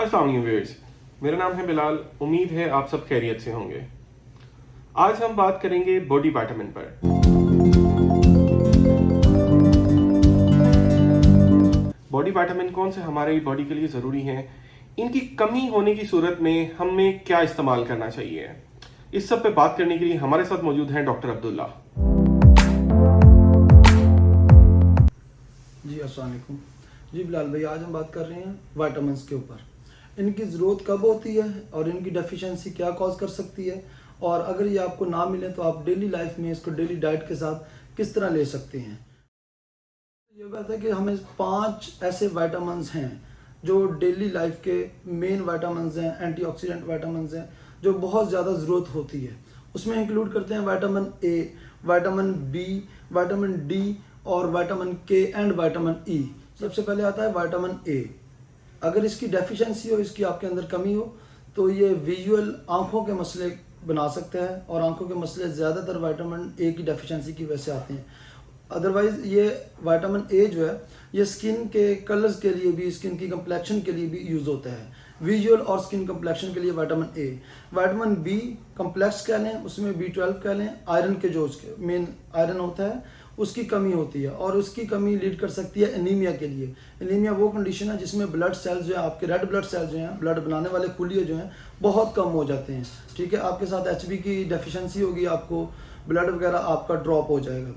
अस्सलाम वालेकुम व्यूअर्स, मेरा नाम है बिलाल। उम्मीद है आप सब खैरियत से होंगे। आज हम बात करेंगे बॉडी विटामिन पर। बॉडी विटामिन कौन से हमारे बॉडी के लिए ज़रूरी हैं, इनकी कमी होने की सूरत में हमें क्या इस्तेमाल करना चाहिए, इस सब पे बात करने के लिए हमारे साथ मौजूद हैं डॉक्टर अब्दुल्ला। जी अस्सलाम वालेकुम। जी बिलाल भाई, आज हम बात कर रहे हैं विटामिन्स के ऊपर। इनकी ज़रूरत कब होती है और इनकी डेफिशिएंसी क्या कॉज कर सकती है, और अगर ये आपको ना मिले तो आप डेली लाइफ में इसको डेली डाइट के साथ किस तरह ले सकते हैं। ये बात है कि हमें 5 ऐसे विटामिन्स हैं जो डेली लाइफ के मेन विटामिन्स हैं, एंटीऑक्सीडेंट विटामिन्स हैं, जो बहुत ज़्यादा ज़रूरत होती है। उसमें इंक्लूड करते हैं vitamin A, vitamin B, vitamin D और vitamin K and vitamin E. सबसे पहले आता है विटामिन ए। अगर इसकी डेफिशिएंसी हो, इसकी आपके अंदर कमी हो, तो ये विजुअल आंखों के मसले बना सकता है, और आंखों के मसले ज़्यादातर विटामिन ए की डेफिशिएंसी की वजह से आते हैं। अदरवाइज़ ये विटामिन ए जो है ये स्किन के कलर्स के लिए भी, स्किन की कम्प्लेक्शन के लिए भी यूज़ होता है। विजुअल और स्किन कम्प्लेक्शन के लिए vitamin A. Vitamin B complex कह लें, उसमें B12 कह लें, आयरन के जो उसके मेन आयरन होता है उसकी कमी होती है, और उसकी कमी लीड कर सकती है एनीमिया के लिए। एनीमिया वो कंडीशन है जिसमें ब्लड सेल्स जो है, आपके रेड ब्लड सेल्स जो हैं, ब्लड बनाने वाले खुलिये जो हैं, बहुत कम हो जाते हैं। ठीक है, आपके साथ HB की डेफिशिएंसी होगी, आपको ब्लड वगैरह आपका ड्रॉप हो जाएगा।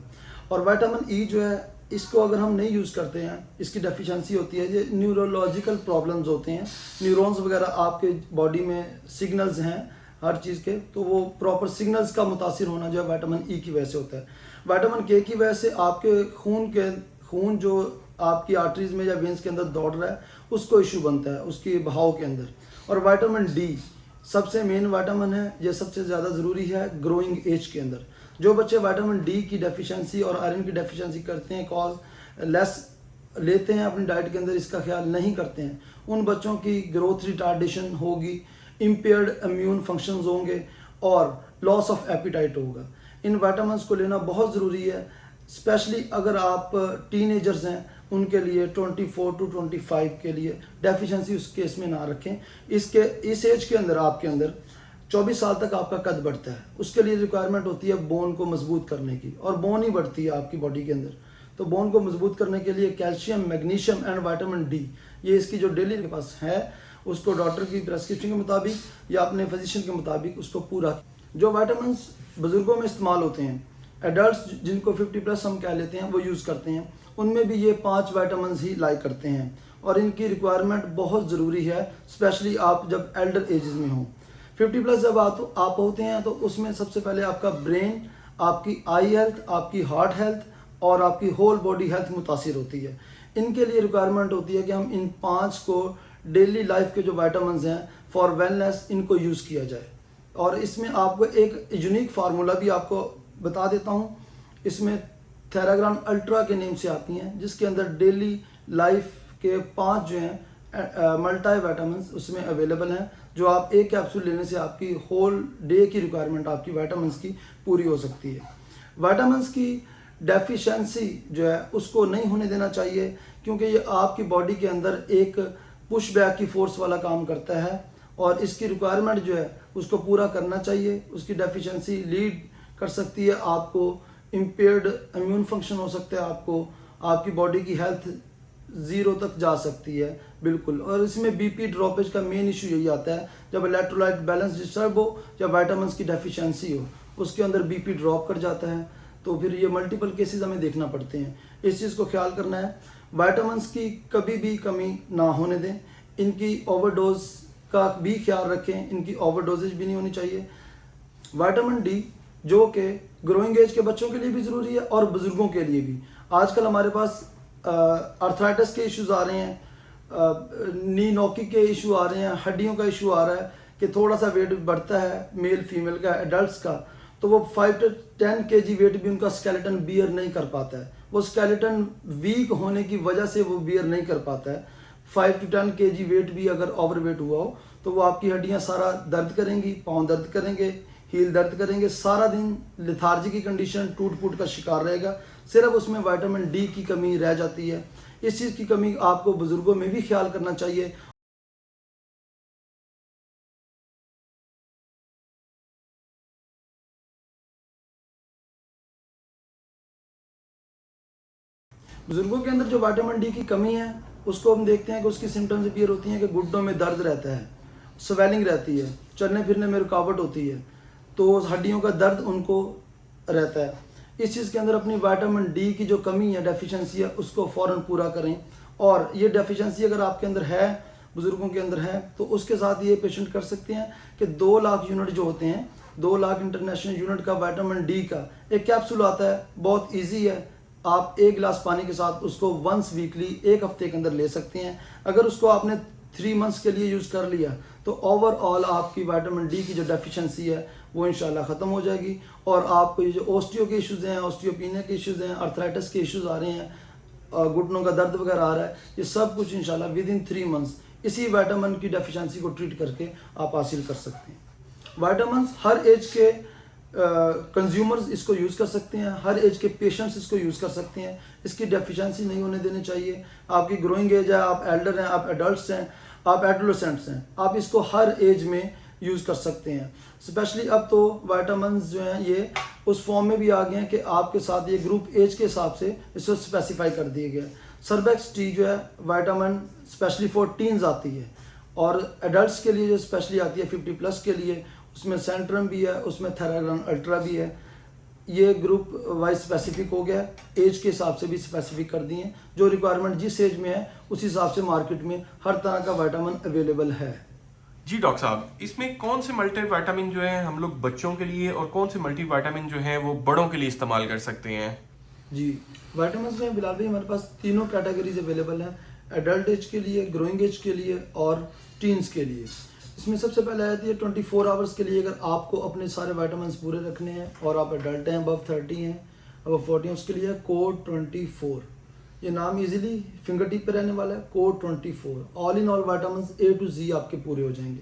और विटामिन ई जो है, इसको अगर हम नहीं यूज़ करते हैं, इसकी डेफिशिएंसी होती है, ये न्यूरोलॉजिकल प्रॉब्लम्स होते हैं, न्यूरॉन्स वगैरह आपके बॉडी में सिग्नल्स हैं हर चीज़ के, तो वो प्रॉपर सिग्नल्स का मुतासिर होना जो है विटामिन ई की वजह से होता है। विटामिन के की वजह से आपके खून जो आपकी आर्टरीज में या वेंस के अंदर दौड़ रहा है उसको इशू बनता है, उसकी बहाव के अंदर। और विटामिन डी सबसे मेन विटामिन है, ये सबसे ज़्यादा ज़रूरी है ग्रोइंग एज के अंदर। जो बच्चे विटामिन डी की डेफिशिएंसी और आयरन की डेफिशिएंसी करते हैं, कॉज लेस लेते हैं अपनी डाइट के अंदर, इसका ख्याल नहीं करते हैं, उन बच्चों की ग्रोथ रिटार्डेशन होगी, इम्पेयर्ड इम्यून फंक्शंस होंगे और लॉस ऑफ एपिटाइट होगा। इन विटामिन्स को लेना बहुत ज़रूरी है, स्पेशली अगर आप टीनेजर्स हैं, उनके लिए 24 to 25 के लिए डेफिशिएंसी उस केस में ना रखें। इस एज के अंदर आपके अंदर 24 साल तक आपका कद बढ़ता है, उसके लिए रिक्वायरमेंट होती है बोन को मजबूत करने की, और बोन ही बढ़ती है आपकी बॉडी के अंदर। तो बोन को मजबूत करने के लिए calcium, magnesium and vitamin D, ये इसकी जो डेली के पास है, उसको डॉक्टर की प्रेस्क्रिप्शन के मुताबिक या अपने फिजिशियन के मुताबिक उसको पूरा। जो विटामिन्स बुजुर्गों में इस्तेमाल होते हैं, एडल्ट्स जिनको 50+ हम कह लेते हैं, वो यूज़ करते हैं, उनमें भी ये 5 विटामिन्स ही लाइक करते हैं, और इनकी रिक्वायरमेंट बहुत ज़रूरी है, स्पेशली आप जब एल्डर एजेस में हों। 50+ जब आप होते हैं तो उसमें सबसे पहले आपका ब्रेन, आपकी आई हेल्थ, आपकी हार्ट हेल्थ और आपकी होल बॉडी हेल्थ मुतासिर होती है। इनके लिए रिक्वायरमेंट होती है कि हम इन 5 को डेली लाइफ के जो विटामिन्स हैं फॉर वेलनेस, इनको यूज़ किया जाए। और इसमें आपको एक यूनिक फार्मूला भी आपको बता देता हूँ, इसमें थेराग्राम अल्ट्रा के नेम से आती हैं, जिसके अंदर डेली लाइफ के 5 जो हैं मल्टी विटामिन्स उसमें अवेलेबल हैं, जो आप एक कैप्सूल लेने से आपकी होल डे की रिक्वायरमेंट आपकी विटामिन्स की पूरी हो सकती है। विटामिन्स की डेफिशिएंसी जो है उसको नहीं होने देना चाहिए, क्योंकि ये आपकी बॉडी के अंदर एक पुश बैक की फोर्स वाला काम करता है, और इसकी रिक्वायरमेंट जो है उसको पूरा करना चाहिए। उसकी डेफिशिएंसी लीड कर सकती है आपको इम्पेयर्ड इम्यून फंक्शन हो सकता है, आपकी बॉडी की हेल्थ 0 तक जा सकती है बिल्कुल। और इसमें बीपी ड्रॉपेज का मेन इशू यही आता है, जब इलेक्ट्रोलाइट बैलेंस डिस्टर्ब हो या विटामिन्स की डेफिशिएंसी हो, उसके अंदर बीपी ड्रॉप कर जाता है, तो फिर ये मल्टीपल केसेस हमें देखना पड़ते हैं। इस चीज़ को ख्याल करना है, विटामिन्स की कभी भी कमी ना होने दें, इनकी ओवरडोज का भी ख्याल रखें, इनकी ओवरडोजेज भी नहीं होनी चाहिए। विटामिन डी जो कि ग्रोइंग एज के बच्चों के लिए भी ज़रूरी है और बुज़ुर्गों के लिए भी। आजकल हमारे पास आर्थराइटिस के इश्यूज़ आ रहे हैं, नी नोकी के इशू आ रहे हैं, हड्डियों का इशू आ रहा है कि थोड़ा सा वेट बढ़ता है मेल फीमेल का, एडल्ट्स का, तो वो 5 to 10 kg वेट भी उनका स्केलेटन बियर नहीं कर पाता है। वो स्केलेटन वीक होने की वजह से वो बियर नहीं कर पाता है। 5 to 10 kg वेट भी अगर ओवरवेट हुआ हो तो वो आपकी हड्डियां सारा दर्द करेंगी, पाँव दर्द करेंगे, हील दर्द करेंगे, सारा दिन लेथार्जी की कंडीशन, टूट फूट का शिकार रहेगा। सिर्फ उसमें विटामिन डी की कमी रह जाती है। इस चीज़ की कमी आपको बुज़ुर्गों में भी ख्याल करना चाहिए। बुजुर्गों के अंदर जो विटामिन डी की कमी है उसको हम देखते हैं कि उसकी सिम्टम्स अपीयर होती हैं कि घुटनों में दर्द रहता है, स्वेलिंग रहती है, चलने फिरने में रुकावट होती है, तो हड्डियों का दर्द उनको रहता है। इस चीज़ के अंदर अपनी विटामिन डी की जो कमी है, डेफिशिएंसी है, उसको फ़ौरन पूरा करें। और ये डेफिशिएंसी अगर आपके अंदर है, बुज़ुर्गों के अंदर है, तो उसके साथ ये पेशेंट कर सकते हैं कि 2 लाख यूनिट जो होते हैं, 2 लाख इंटरनेशनल यूनिट का विटामिन डी का एक कैप्सूल आता है, बहुत ईजी है। आप 1 गिलास पानी के साथ उसको वंस वीकली 1 हफ्ते के अंदर ले सकते हैं। अगर उसको आपने 3 मंथ्स के लिए यूज़ कर लिया तो ओवरऑल आपकी विटामिन डी की जो डेफिशिएंसी है वो इंशाल्लाह ख़त्म हो जाएगी। और आपको ये जो ओस्टियो के इश्यूज़ हैं, ऑस्टियोपीनिया के इश्यूज़ हैं, अर्थराइटिस के इश्यूज़ आ रहे हैं, घुटनों का दर्द वगैरह आ रहा है, ये सब कुछ इंशाल्लाह विद इन 3 मंथ्स इसी विटामिन की डेफिशिएंसी को ट्रीट करके आप हासिल कर सकते हैं। विटामिन हर एज के कंज्यूमर्स इसको यूज़ कर सकते हैं, हर एज के पेशेंट्स इसको यूज़ कर सकते हैं। इसकी डेफिशिएंसी नहीं होने देनी चाहिए। आपकी ग्रोइंग एज है, आप एल्डर हैं, आप एडल्ट्स हैं, आप एडोलेसेंट्स हैं, आप इसको हर एज में यूज़ कर सकते हैं। स्पेशली अब तो विटामिन जो हैं ये उस फॉर्म में भी आ गए हैं कि आपके साथ ये ग्रुप एज के हिसाब से इसको स्पेसिफाई कर दिया गया है। सर्बेक्स टी जो है विटामिन स्पेशली फॉर टीन्स आती है, और एडल्ट्स के लिए जो स्पेशली आती है 50+ के लिए, उसमें सेंट्रम भी है, उसमें थेराग्रान अल्ट्रा भी है। ये ग्रुप वाइज स्पेसिफिक हो गया, एज के हिसाब से भी स्पेसिफिक कर दिए हैं। जो रिक्वायरमेंट जिस एज में है उस हिसाब से मार्केट में हर तरह का विटामिन अवेलेबल है। जी डॉक्टर साहब, इसमें कौन से मल्टीविटामिन जो है हम लोग बच्चों के लिए और कौन से मल्टीविटामिन जो है वो बड़ों के लिए इस्तेमाल कर सकते हैं? जी, विटामिन में बिलाल भाई हमारे पास तीनों कैटेगरीज अवेलेबल हैं, एडल्ट एज के लिए, ग्रोइंग एज के लिए और टीन्स के लिए। इसमें सबसे पहले आती है 24 आवर्स के लिए। अगर आपको अपने सारे विटामिन पूरे रखने हैं और आप एडल्ट हैं, अबव 30 हैं, अबव 40 हैं, उसके लिए कोड 24। ये नाम इजीली फिंगर टिप पे रहने वाला है, code 24। All in all vitamin A to Z आपके पूरे हो जाएंगे।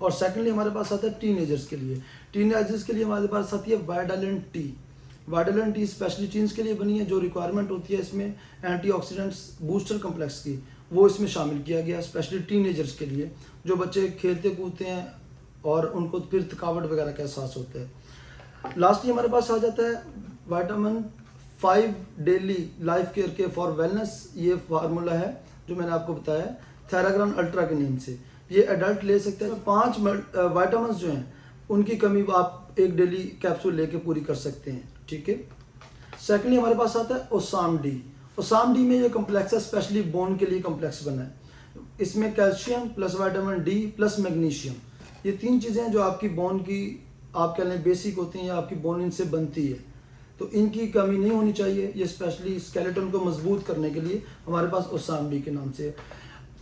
और सेकेंडली हमारे पास आता है टीनेजर्स के लिए। टीनेजर्स के लिए हमारे पास आती है वाइडालेंट टी। वाइडालेंट टी स्पेशली टीन्स के लिए बनी है। जो रिक्वायरमेंट होती है इसमें एंटीऑक्सीडेंट्स बूस्टर कम्प्लेक्स की, वो इसमें शामिल किया गया है स्पेशली टीनेजर्स के लिए, जो बच्चे खेलते कूदते हैं और उनको फिर थकावट वगैरह का एहसास होता है। लास्टली हमारे पास आ जाता है विटामिन 5 डेली लाइफ केयर के फॉर वेलनेस। ये फार्मूला है जो मैंने आपको बताया, थेराग्रान अल्ट्रा के नेम से। ये एडल्ट ले सकते हैं। 5 विटामिन जो हैं उनकी कमी आप एक डेली कैप्सूल लेके पूरी कर सकते हैं, ठीक है। सेकेंडली हमारे पास आता है ओसाम डी। ओसाम डी में ये कम्प्लेक्स है, स्पेशली बोन के लिए कम्प्लेक्स बना है। इसमें calcium plus vitamin D plus magnesium, ये 3 चीज़ें जो आपकी बोन की आप कह लें बेसिक होती हैं या आपकी बोन इनसे बनती है, तो इनकी कमी नहीं होनी चाहिए। ये स्पेशली स्केलेटन को मजबूत करने के लिए हमारे पास ओसाम डी के नाम से है।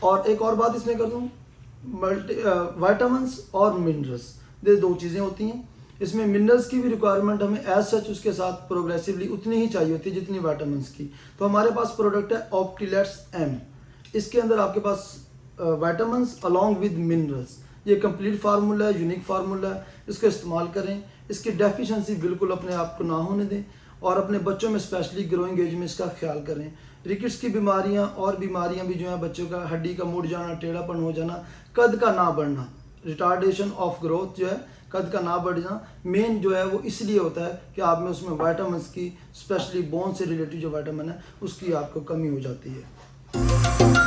और एक और बात इसमें कर दूँ, विटामिन्स और मिनरल्स, ये 2 चीज़ें होती हैं। इसमें मिनरल्स की भी रिक्वायरमेंट हमें एज सच उसके साथ प्रोग्रेसिवली उतनी ही चाहिए होती है जितनी विटामिन्स की। तो हमारे पास प्रोडक्ट है ऑप्टिलेट्स एम। इसके अंदर आपके पास विटामिन्स अलॉन्ग विद मिनरल्स, ये कंप्लीट फार्मूला है, यूनिक फार्मूला है। इसको इस्तेमाल करें, इसकी डेफिशिएंसी बिल्कुल अपने आप को ना होने दें और अपने बच्चों में स्पेशली ग्रोइंग एज में इसका ख्याल करें। रिकेट्स की बीमारियां और बीमारियां भी जो है, बच्चों का हड्डी का मुड़ जाना, टेढ़ापन हो जाना, कद का ना बढ़ना, रिटार्डेशन ऑफ ग्रोथ जो है, कद का ना बढ़ना, मेन जो है वो इसलिए होता है कि आप में उसमें विटामिन्स की स्पेशली बोन से रिलेटेड जो विटामिन है उसकी आपको कमी हो जाती है।